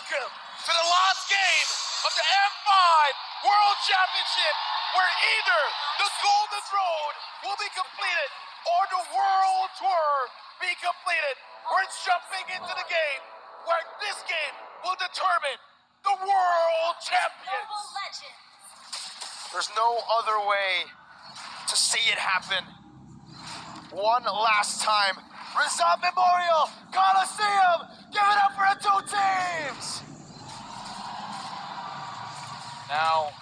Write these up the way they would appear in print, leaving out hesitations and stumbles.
Welcome to the last game of the M5 World Championship, where either the Golden Road will be completed or the World Tour be completed. We're jumping into the game where this game will determine the World Champions. There's no other way to see it happen. One last time. Rizal Memorial Coliseum! Give it up for the two teams! Now,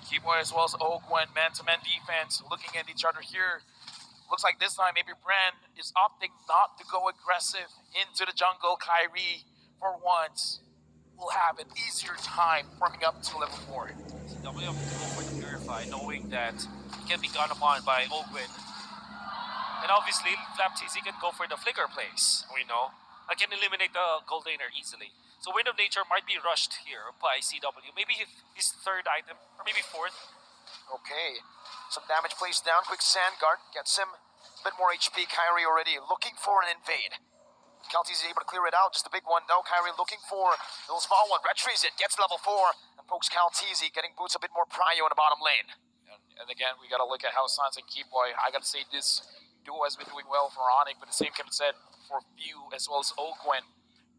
Keyboy as well as Ogwen, man-to-man defense, looking at each other here. Looks like this time maybe Brand is opting not to go aggressive into the jungle. Kyrie, for once, will have an easier time warming up to level 4. CW have to go for the Purify, knowing that he can be gone upon by Ogwen. And obviously, FlapTZ can go for the Flicker plays, we know. I can eliminate the Goldaner easily. So Wind of Nature might be rushed here by CW. Maybe his third item, or maybe fourth. Okay, some damage placed down. Quick Sand Guard gets him a bit more HP. Kyrie already looking for an invade. CalTZ is able to clear it out, just a big one though. Kyrie looking for a little small one, retrieves it, gets level 4, and pokes CalTZ, getting boots a bit more prio in the bottom lane. And again, we gotta look at how Sans and Keyboy, I gotta say this duo has been doing well for ONIC, but the same can be said for Few as well as Ogwen.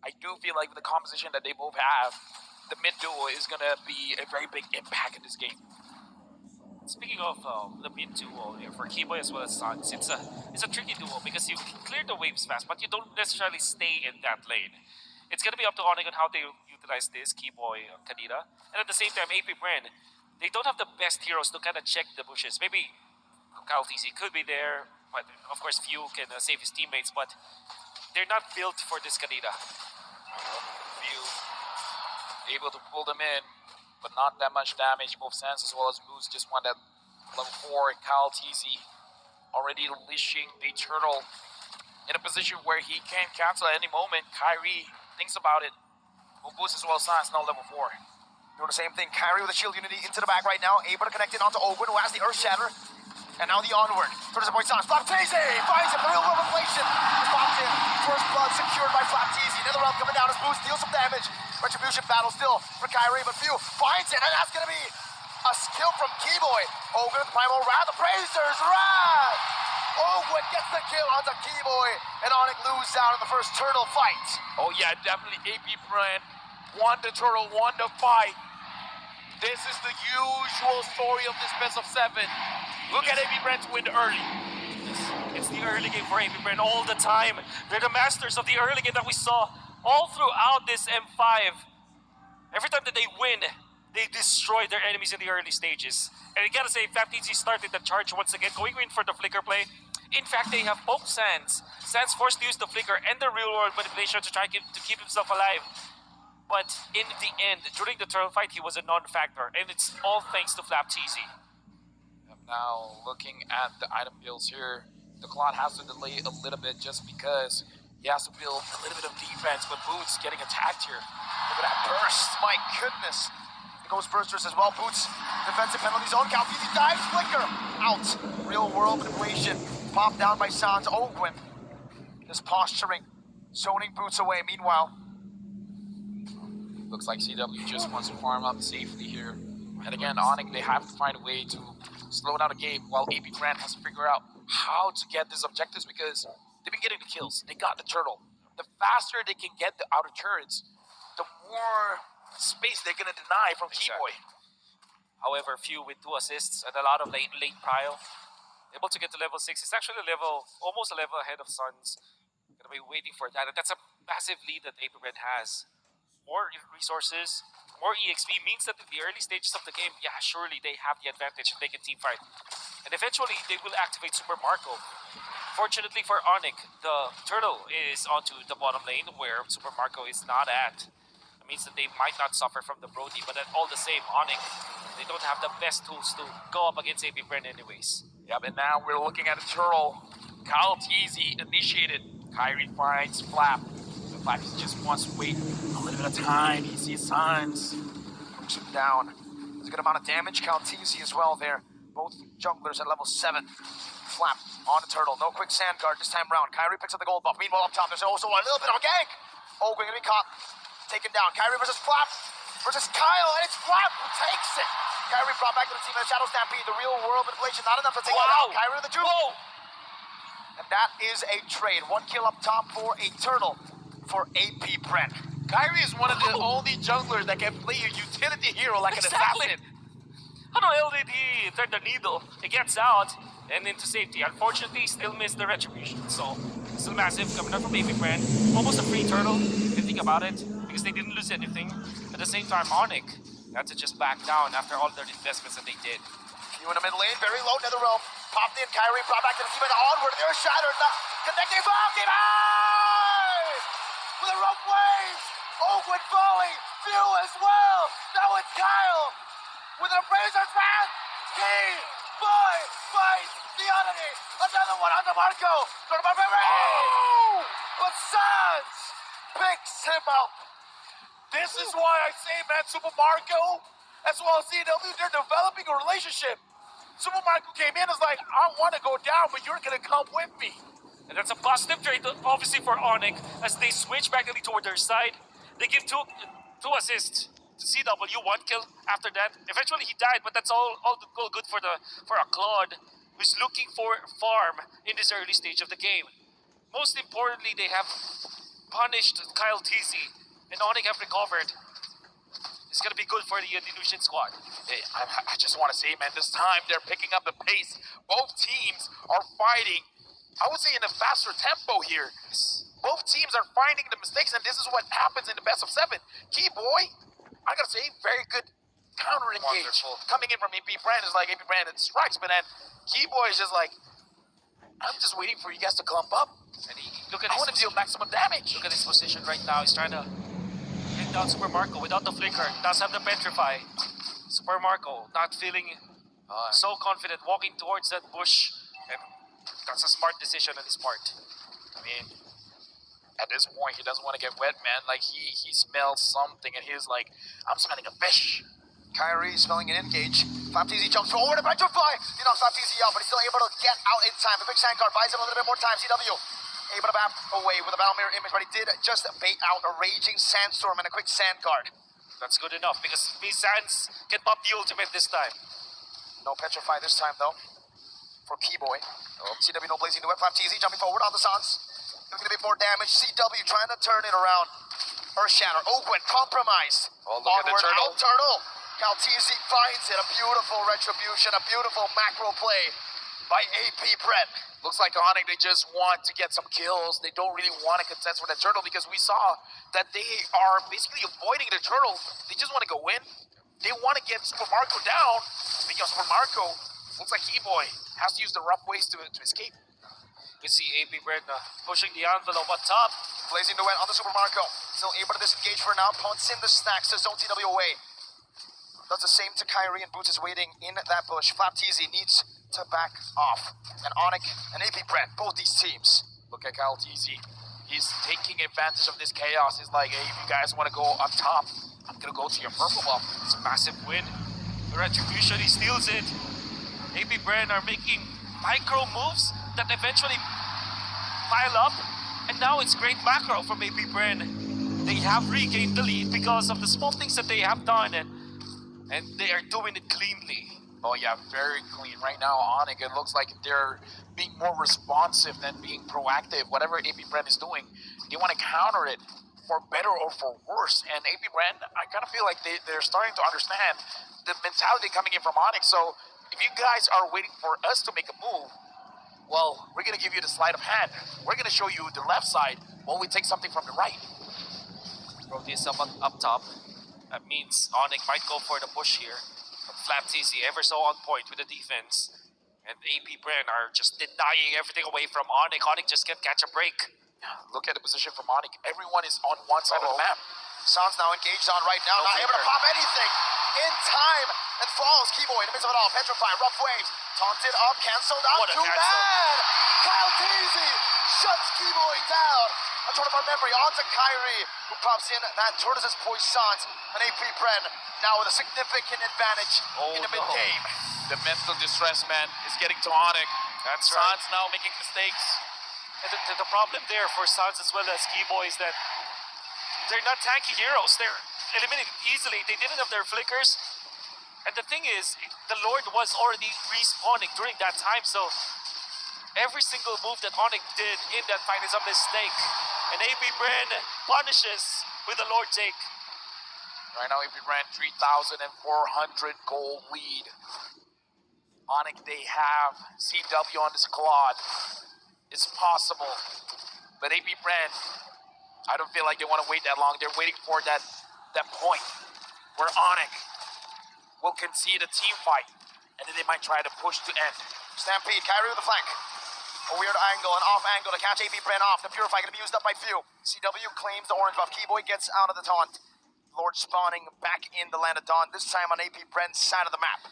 I do feel like with the composition that they both have, the mid duo is gonna be a very big impact in this game. Speaking of the mid duo here for Keyboy as well as Sans, it's a tricky duo because you clear the waves fast, but you don't necessarily stay in that lane. It's gonna be up to ONIC on how they utilize this, Keyboy, Kaneda, and at the same time, AP Brand, they don't have the best heroes to kind of check the bushes. Maybe CalTZ could be there, but of course Few can save his teammates, but they're not built for this Kaneda. Few able to pull them in, but not that much damage. Both Sans as well as Moose just won that level 4. CalTZ already unleashing the turtle in a position where he can cancel at any moment. Kyrie thinks about it. Moose as well as Sans now level 4. Doing the same thing. Kyrie with the shield unity into the back right now, able to connect it onto Ogwen, who has the Earth Shatter. And now the onward. Towards the point Sans. FlapTZ finds him. The real world inflation. Popped in. First blood secured by FlapTZ. Another round coming down as Boost deals some damage. Retribution battle still for Kyrie, but Few finds it. And that's going to be a skill from Keyboy. Ogwen with the Primal Wrath. The Brazers Wrath. Ogwen gets the kill onto Keyboy. And ONIC lose out in the first turtle fight. Oh yeah, definitely AP Brand won the turtle, won the fight. This is the usual story of this best of 7. Look at AP Brand win early. It's the early game for AP Brand all the time. They're the masters of the early game that we saw all throughout this M5. Every time that they win, they destroy their enemies in the early stages. And I gotta say, FlapTZ started the charge once again, going in for the Flicker play. In fact, they have both Sans. Sans forced to use the Flicker and the real world manipulation to try to keep himself alive. But in the end, during the turtle fight, he was a non-factor, and it's all thanks to FlapTZ. Now, looking at the item builds here, the Clot has to delay a little bit just because he has to build a little bit of defense, but Boots getting attacked here. Look at that burst, my goodness. The Ghost Bursters as well, Boots. Defensive penalty zone, CalTZ dives, Flicker out. Real world manipulation, popped down by Sans. Ogwen just posturing, zoning Boots away. Meanwhile, looks like CW just wants to farm up safely here. And again, ONIC, they have to find a way to slow down the game while AP Brand has to figure out how to get these objectives because they've been getting the kills. They got the turtle. The faster they can get the outer turrets, the more space they're going to deny from Keyboy. However, Few with 2 assists and a lot of late prio, able to get to level 6. It's actually almost a level ahead of Suns. Gonna be waiting for that, and that's a massive lead that AP Brand has. More resources, more EXP means that in the early stages of the game, yeah, surely they have the advantage and they can teamfight. And eventually, they will activate Super Marco. Fortunately for ONIC, the turtle is onto the bottom lane where Super Marco is not at. It means that they might not suffer from the Brody, but all the same, ONIC, they don't have the best tools to go up against AP Brand anyways. Yep, and now we're looking at a turtle. CalTZ initiated. Kyrie finds Flap. Flap just wants to wait a little bit of time. He sees Sans. Push him down. There's a good amount of damage. CalTZ as well there. Both junglers at level 7. Flap on the turtle. No quick sand guard this time around. Kyrie picks up the gold buff. Meanwhile, up top, there's also a little bit of a gank. Oh, we're going to be caught. taken down. Kyrie versus Flap versus Kyle, and it's Flap who takes it. Kyrie brought back to the team in the Shadow Stampede. The real world inflation, not enough to take it out. Kyrie with the juke. Whoa! And that is a trade. 1 kill up top for a turtle for AP Brent. Kyrie is one of the only junglers that can play a utility hero like an assassin. How the hell did he turn the needle? He gets out and into safety. Unfortunately, still missed the retribution. So, still massive coming up from AP Brand. Almost a free turtle, if you think about it, because they didn't lose anything. At the same time, ONIC had to just back down after all their investments that they did. Few in the mid lane, very low, Netherrealm. Popped in, Kyrie brought back to the team and onward. They're shattered. Connecting bomb, team high! With a rough waves. Oakwood falling. Few as well. Now it's Kyle. With a razor's path. Boy finds the oddity. Another one on the Marco. Oh! But Sans picks him up. This is why I say, man, Super Marco, as well as CW, they're developing a relationship. Super Marco came in and was like, I want to go down, but you're going to come with me. And that's a positive trait, obviously, for ONIC as they switch back toward their side. They give two assists to CW, 1 kill after that. Eventually, he died, but that's all good for a Claude who's looking for farm in this early stage of the game. Most importantly, they have punished Kyle TZ, and ONIC have recovered. It's going to be good for the Delusion squad. Hey, I just want to say, man, this time they're picking up the pace. Both teams are fighting, I would say, in a faster tempo here. Both teams are finding the mistakes, and this is what happens in the best of 7. Keyboy, I gotta say, very good counter engage. Wonderful. Coming in from AP Brand is like AP Brand, it strikes, but then Keyboy is just like, I'm just waiting for you guys to clump up. And I want to deal maximum damage. Look at his position right now. He's trying to hit down Super Marco without the flicker. Does have the petrify. Super Marco not feeling so confident walking towards that bush. And that's a smart decision on his part. I mean, at this point, he doesn't want to get wet, man. Like, he smells something, and he's like, I'm smelling a fish. Kyrie smelling an engage. FlapTZ jumps forward and petrify. He knocks FlapTZ out, but he's still able to get out in time. The big sandcard buys him a little bit more time. CW able to back away with a battle mirror image, but he did just bait out a raging sandstorm and a quick sandcard. That's good enough because Sands can pop the ultimate this time. No petrify this time though for Keyboy. CW no blazing duet. FlapTZ jumping forward on the Sans. Doing a bit more damage. CW trying to turn it around. Earth Shatter. Oakwood compromised. Oh, look at the Onward turtle. out turtle. TZ finds it. A beautiful retribution. A beautiful macro play by AP Brett. Looks like ONIC, they just want to get some kills. They don't really want to contest with the turtle because we saw that they are basically avoiding the turtle. They just want to go in. They want to get Super Marco down because Super Marco looks like Keyboy has to use the rough ways to escape. We see AP Brand pushing the envelope on top. Blazing duet on the Super Marco. Still able to disengage for now. Punts in the stacks to zone TW away. Does the same to Kyrie, and Boots is waiting in that bush. FlapTZ needs to back off. And ONIC and AP Brent, both these teams. Look at Kyle TZ. He's taking advantage of this chaos. He's like, hey, if you guys want to go up top, I'm going to go to your purple buff. It's a massive win. The retribution, he steals it. AP Brand are making micro moves that eventually pile up. And now it's great macro from AP Brand. They have regained the lead because of the small things that they have done. And they are doing it cleanly. Oh yeah, very clean. Right now, ONIC, it looks like they're being more responsive than being proactive. Whatever AP Brand is doing, they want to counter it for better or for worse. And AP Brand, I kind of feel like they're starting to understand the mentality coming in from ONIC. So if you guys are waiting for us to make a move, well, we're going to give you the sleight of hand. We're going to show you the left side while we take something from the right. Proteus up top. That means ONIC might go for the push here. But FlapTZ ever so on point with the defense. And AP Brand are just denying everything away from ONIC. ONIC just can't catch a break. Look at the position from ONIC. Everyone is on one side of the map. Sans now engaged on right now. Not able to pop anything in time. And falls. Keyboy in the midst of it all. Petrify. Rough waves. Taunted up. Cancelled out. What a Too cancel. bad. Kyle TZ shuts Keyboy down. A turn of our memory onto Kyrie, who pops in that Tortoise's Poissons. And AP Bren now with a significant advantage in the mid-game. The mental distress, man, is getting to ONIC. That's Sans right. now making mistakes. And the problem there for Sans as well as Keyboy is that they're not tanky heroes. They're eliminated easily. They didn't have their flickers. And the thing is, the Lord was already respawning during that time, so every single move that ONIC did in that fight is a mistake. And AP Bren punishes with the Lord take. Right now, AP Bren 3,400 gold lead. ONIC, they have CW on the squad. It's possible. But AP Bren, I don't feel like they want to wait that long. They're waiting for that point where ONIC will concede a team fight, and then they might try to push to end. Stampede, Kyrie with the flank. A weird angle, an off angle to catch AP Bren off. The Purify gonna be used up by few. CW claims the orange buff. Keyboy gets out of the taunt. Lord spawning back in the land of Dawn, this time on AP Bren's side of the map.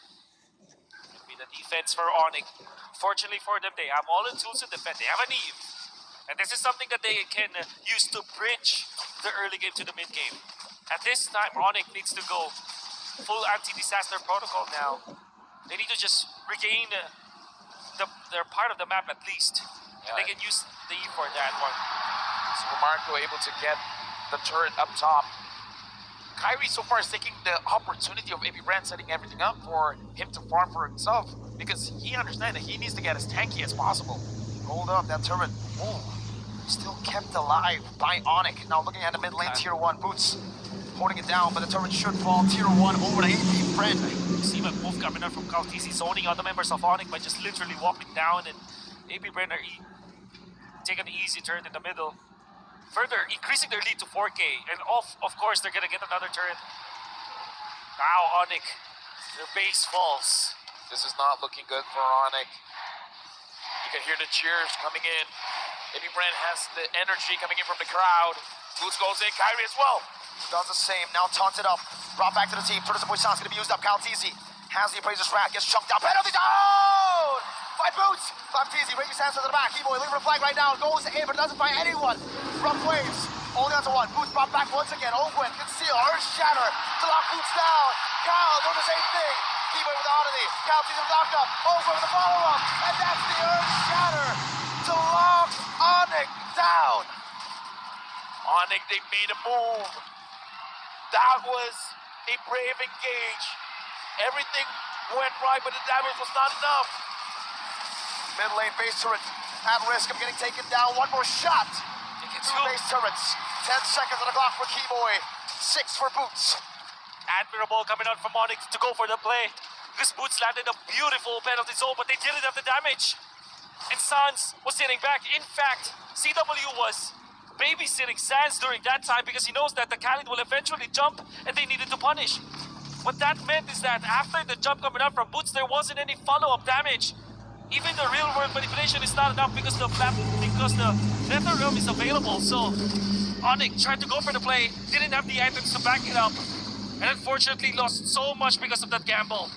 Be the defense for ONIC. Fortunately for them, they have all the tools to defend. They have an Eve. And this is something that they can use to bridge the early game to the mid game. At this time, ONIC needs to go full anti-disaster protocol now. They need to just regain their part of the map at least. Yeah. They can use the Eve for that one. So Marco able to get the turret up top. Kyrie so far is taking the opportunity of AP Bren setting everything up for him to farm for himself, because he understands that he needs to get as tanky as possible. Hold up, that turret. Ooh, still kept alive by ONIC. Now looking at the mid lane, tier 1. Boots holding it down, but the turret should fall. Tier 1 over to AP Bren. See a move coming out from Kaltisi, zoning out the members of ONIC by just literally walking down, and AP Bren are taking an easy turret in the middle. Further increasing their lead to 4K, and of course they're gonna get another turret. Now ONIC, their base falls. This is not looking good for ONIC. You can hear the cheers coming in. AP Bren has the energy coming in from the crowd. Boots goes in, Kyrie as well. Does the same, now taunted up. Brought back to the team. Turtles and Boysan's gonna be used up. Kaltisi has the Appraiser's Wrath, gets chunked out. Penalty down! Fight Boots! Kaltisi, raise his hands to the back. Keyboy leaving a flag right now. Goes in, but doesn't find anyone. Rough waves, only onto one. Boots brought back once again. Ogwen, conceal, Earth Shatter to lock Boots down. Kyle doing the same thing. Keyboy with the oddity. Kaltisi locked up. Ogwen with the follow-up. And that's the Earth Shatter to lock ONIC down. ONIC, they made a move. That was a brave engage. Everything went right, but the damage was not enough. Mid lane base turret at risk of getting taken down. One more shot. Two base turrets. 10 seconds on the clock for Keyboy. 6 for Boots. Admirable coming out from ONIC to go for the play. This Boots landed a beautiful penalty zone, but they didn't have the damage. And Sans was sitting back. In fact, CW was babysitting Sans during that time because he knows that the Khalid will eventually jump and they needed to punish. What that meant is that after the jump coming out from Boots, there wasn't any follow-up damage. Even the real-world manipulation is not enough because the Nether Realm is available. So ONIC tried to go for the play, didn't have the items to back it up, and unfortunately lost so much because of that gamble.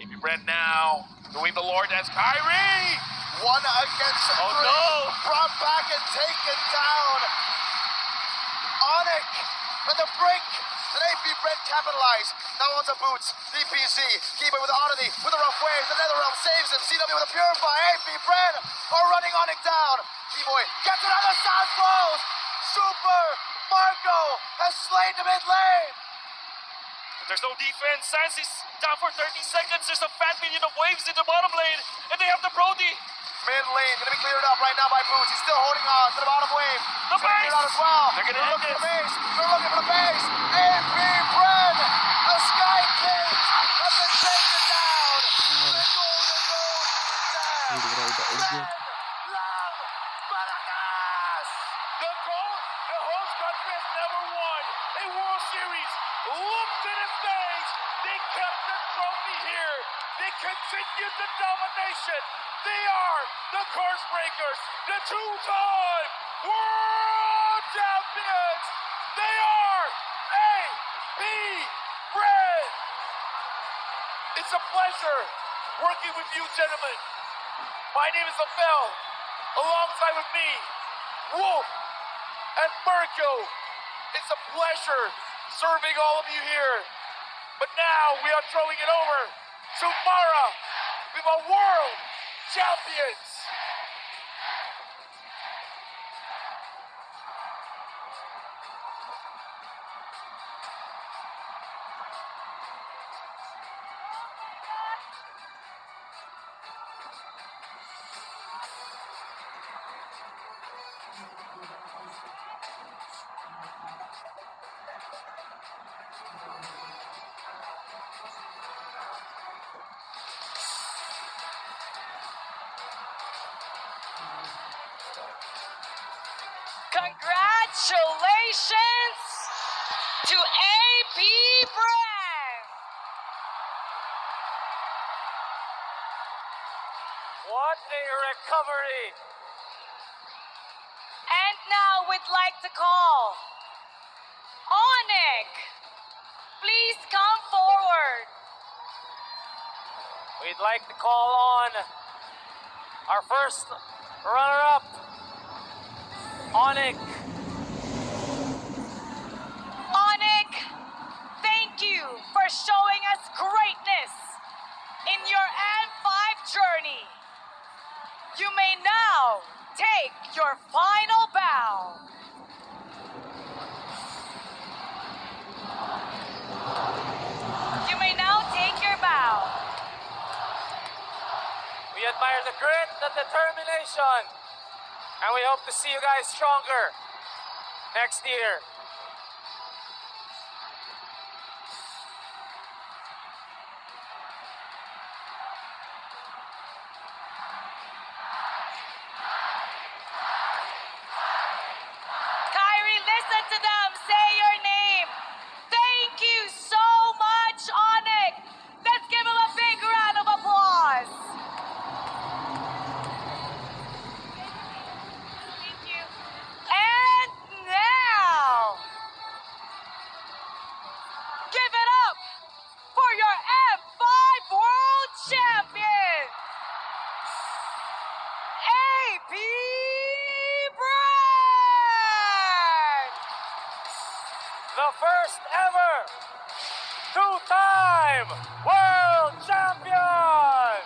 AP Bren now doing the Lord as Kyrie. One against three. No! Brought back and taken down. ONIC on the brink. And AP Bren capitalized. Now onto Boots. DPZ. Keyboy with the oddity. With the rough waves. The Netherrealm saves him. CW with a Purify. AP Bren are running ONIC down. Keyboy gets another sound flows. Super Marco has slain the mid lane. There's no defense. Sans is down for 30 seconds. There's a fat minion of waves in the bottom lane. And they have the Brody. Mid lane gonna be cleared up right now by Boots. He's still holding on to the bottom wave. The base! Cleared out as well. They're gonna end looking this. for the base. They're looking for the base. AP Bren, the Sky King, have been taken down. The Golden Road is down. Red, Love, Maracas. The host country has never won a World Series. Look to the stage. They kept the trophy here. They continued the domination. They are the Curse Breakers, the two-time World Champions. They are AP Bren. It's a pleasure working with you, gentlemen. My name is Abel. Alongside with me, Wolf and Marco. It's a pleasure serving all of you here. But now we are throwing it over to Mara with a world champions. Congratulations to APBR! What a recovery! And now we'd like to call ONIC. Please come forward. We'd like to call on our first runner-up, ONIC. ONIC, thank you for showing us greatness in your M5 journey. You may now take your final bow. You may now take your bow. We admire the grit, the determination, and we hope to see you guys stronger next year. Kyrie, listen to them. Say your name. Thank you so much, ONIC. Let's give him a big round of applause. Thank you. And now, give it up for your M5 World Champion, APBR! The first ever two-time world champion!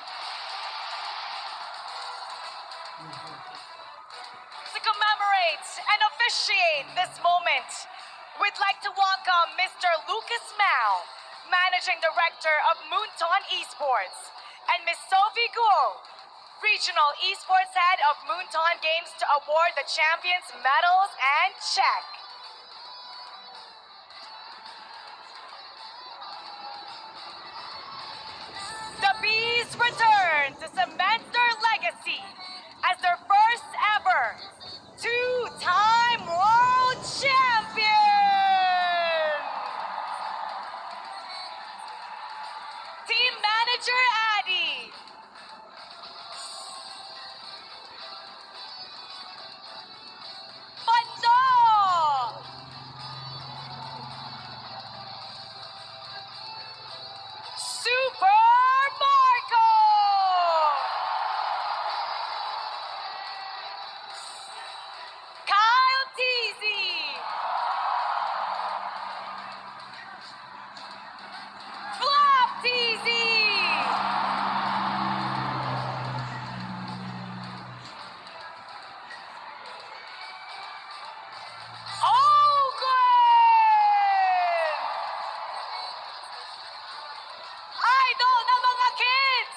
To commemorate and officiate this moment, we'd like to welcome Mr. Lucas Mao, Managing Director of Moonton Esports, and Ms. Sophie Guo, Regional Esports Head of Moonton Games, to award the champions medals and check. The Bees return to cement their legacy as their first ever two-time world champion. Team Manager Addy. Bando. Super Marco. Kyle Teasy. Flop Teasy. Ogun! Idol ng mga kids!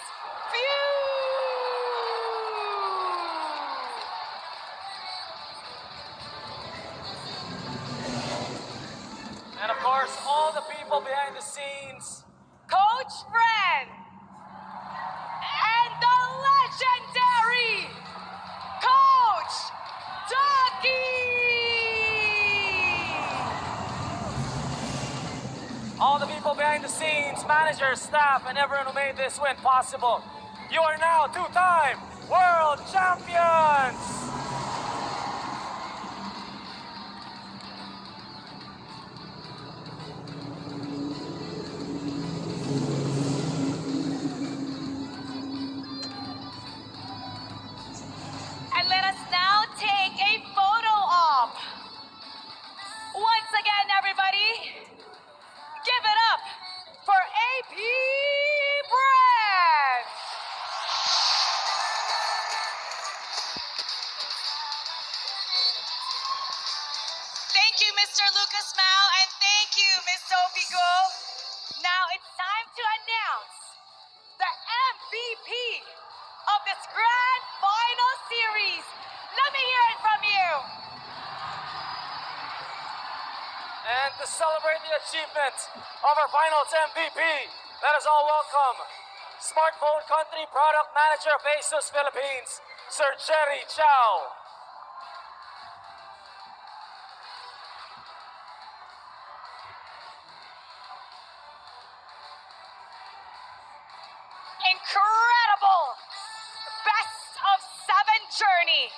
Phew! And of course, all the people behind the scenes. Coach Fred! And the legendary Coach Ducky! All the people behind the scenes, managers, staff, and everyone who made this win possible. You are now two-time world champions! And let us now take a photo op. Once again, everybody, give it up for APBR! Thank you, Mr. Lucas Mao, and thank you, Ms. Sophie Go. Now it's time to announce the MVP of this grand final series. Let me hear it from you. And to celebrate the achievement of our finals MVP, let us all welcome Smartphone Country Product Manager of ASUS Philippines, Sir Jerry Chow. Incredible! Best of 7 journey.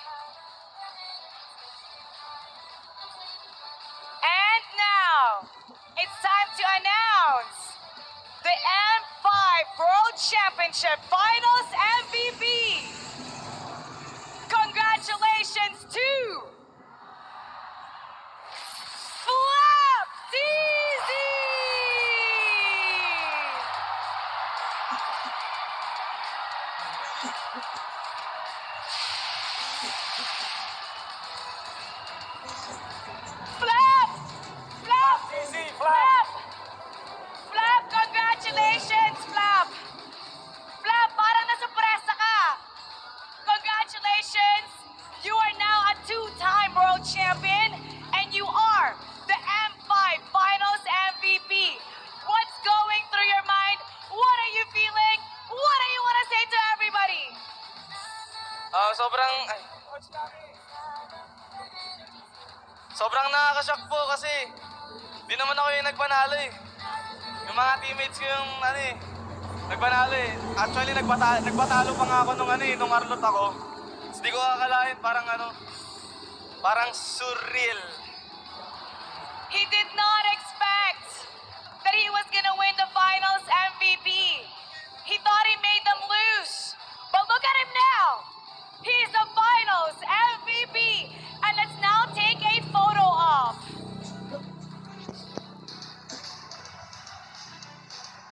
And now, it's time to announce the M5 World Championship Finals MVP. Congratulations to Flap DZ! Flap! Flap! Easy, Flap! Flap, congratulations, Flap! Flap, parang nasurpresa ka! Congratulations! You are now a 2-time world champion and you are the M5 Finals MVP. What's going through your mind? What are you feeling? What do you want to say to everybody? Sobrang nakaka-shock po kasi di naman ako yung nagpanalo eh. Yung mga teammates ko yung nagpanalo eh. Actually nagpatalo pa nga ako nung Arlot ako. So, di ko akalain parang surreal. He did not